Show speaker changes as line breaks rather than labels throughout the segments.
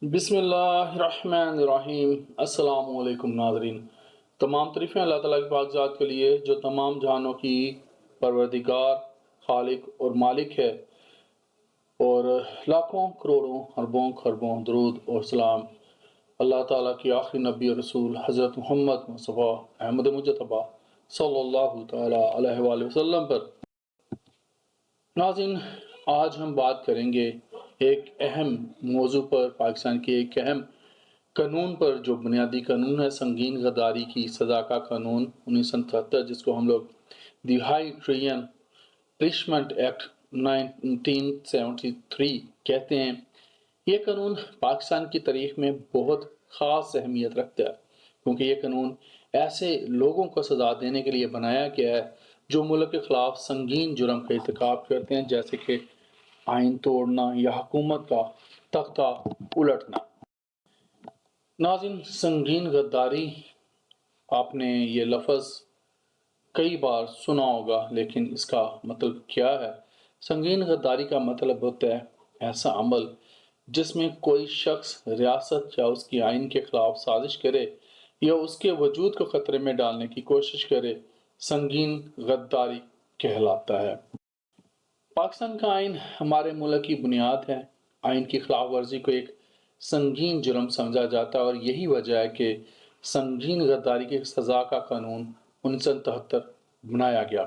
بسم اللہ الرحمن الرحیم۔ السلام علیکم ناظرین، تمام تعریفیں اللہ تعالیٰ کی پاک ذات کے لیے جو تمام جہانوں کی پروردگار، خالق اور مالک ہے، اور لاکھوں کروڑوں اربوں خربوں درود اور سلام اللہ تعالیٰ کی آخری نبی اور رسول حضرت محمد مصطفیٰ احمد مجتبیٰ صلی اللہ تعالیٰ علیہ وآلہ وسلم پر۔ ناظرین، آج ہم بات کریں گے ایک اہم موضوع پر، پاکستان کے ایک اہم قانون پر، جو بنیادی قانون ہے سنگین غداری کی سزا کا قانون 1977، جس کو ہم لوگ دی ہائی ٹریئن پنشمنٹ ایکٹ 1973 کہتے ہیں۔ یہ قانون پاکستان کی تاریخ میں بہت خاص اہمیت رکھتا ہے، کیونکہ یہ قانون ایسے لوگوں کو سزا دینے کے لیے بنایا گیا ہے جو ملک کے خلاف سنگین جرم کا ارتکاب کرتے ہیں، جیسے کہ آئین توڑنا یا حکومت کا تختہ الٹنا۔ ناظرین، سنگین غداری، آپ نے یہ لفظ کئی بار سنا ہوگا، لیکن اس کا مطلب کیا ہے؟ سنگین غداری کا مطلب ہوتا ہے ایسا عمل جس میں کوئی شخص ریاست یا اس کی آئین کے خلاف سازش کرے یا اس کے وجود کو خطرے میں ڈالنے کی کوشش کرے، سنگین غداری کہلاتا ہے۔ پاکستان کا آئین ہمارے ملک کی بنیاد ہے۔ آئین کی خلاف ورزی کو ایک سنگین جرم سمجھا جاتا ہے، اور یہی وجہ ہے کہ سنگین غداری کی سزا کا قانون 1973 بنایا گیا۔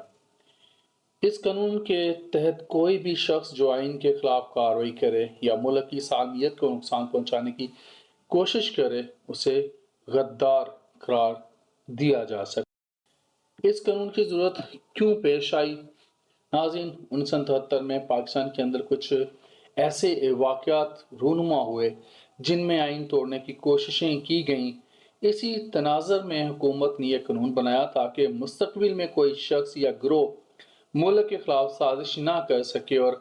اس قانون کے تحت کوئی بھی شخص جو آئین کے خلاف کارروائی کرے یا ملک کی سالمیت کو نقصان پہنچانے کی کوشش کرے، اسے غدار قرار دیا جا سکتا ہے۔ اس قانون کی ضرورت کیوں پیش آئی؟ ناظرین، 1973 میں پاکستان کے اندر کچھ ایسے واقعات رونما ہوئے جن میں آئین توڑنے کی کوششیں کی گئیں۔ اسی تناظر میں حکومت نے یہ قانون بنایا تاکہ مستقبل میں کوئی شخص یا گروہ ملک کے خلاف سازش نہ کر سکے اور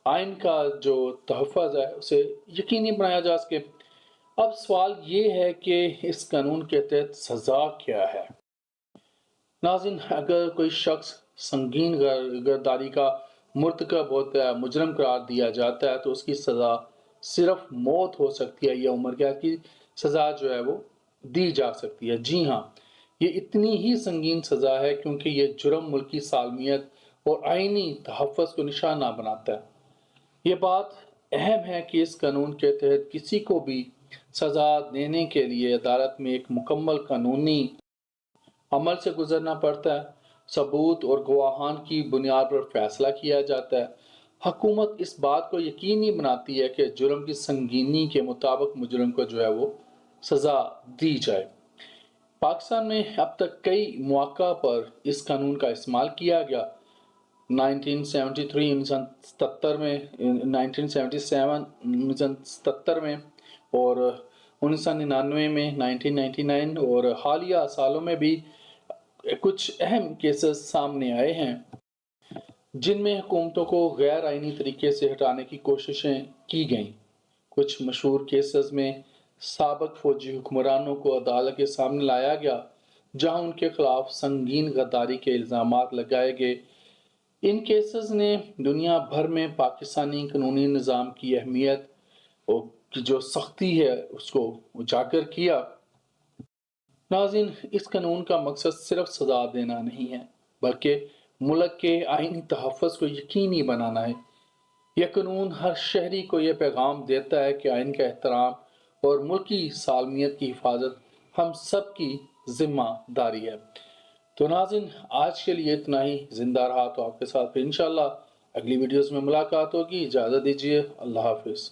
آئین کا جو تحفظ ہے اسے یقینی بنایا جا سکے۔ اب سوال یہ ہے کہ اس قانون کے تحت سزا کیا ہے؟ ناظرین، اگر کوئی شخص سنگین غداری کا مرتکب ہوتا ہے، مجرم قرار دیا جاتا ہے، تو اس کی سزا صرف موت ہو سکتی ہے یا عمر قید کی سزا جو ہے وہ دی جا سکتی ہے۔ جی ہاں، یہ اتنی ہی سنگین سزا ہے کیونکہ یہ جرم ملکی سالمیت اور آئینی تحفظ کو نشانہ بناتا ہے۔ یہ بات اہم ہے کہ اس قانون کے تحت کسی کو بھی سزا دینے کے لیے عدالت میں ایک مکمل قانونی عمل سے گزرنا پڑتا ہے۔ ثبوت اور گواہان کی بنیاد پر فیصلہ کیا جاتا ہے۔ حکومت اس بات کو یقینی بناتی ہے کہ جرم کی سنگینی کے مطابق مجرم کو جو ہے وہ سزا دی جائے۔ پاکستان میں اب تک کئی مواقع پر اس قانون کا استعمال کیا گیا۔ 1973 1977 میں 1977 1977 میں اور 1999 میں 1999 اور حالیہ سالوں میں بھی کچھ اہم کیسز سامنے آئے ہیں جن میں حکومتوں کو غیر آئینی طریقے سے ہٹانے کی کوششیں کی گئیں۔ کچھ مشہور کیسز میں سابق فوجی حکمرانوں کو عدالت کے سامنے لایا گیا جہاں ان کے خلاف سنگین غداری کے الزامات لگائے گئے۔ ان کیسز نے دنیا بھر میں پاکستانی قانونی نظام کی اہمیت اور جو سختی ہے اس کو اجاگر کیا۔ ناظرین، اس قانون کا مقصد صرف سزا دینا نہیں ہے، بلکہ ملک کے آئینی تحفظ کو یقینی بنانا ہے۔ یہ قانون ہر شہری کو یہ پیغام دیتا ہے کہ آئین کا احترام اور ملکی سالمیت کی حفاظت ہم سب کی ذمہ داری ہے۔ تو ناظرین، آج کے لیے اتنا ہی۔ زندہ رہا تو آپ کے ساتھ پھر انشاءاللہ اگلی ویڈیوز میں ملاقات ہوگی۔ اجازت دیجیے، اللہ حافظ۔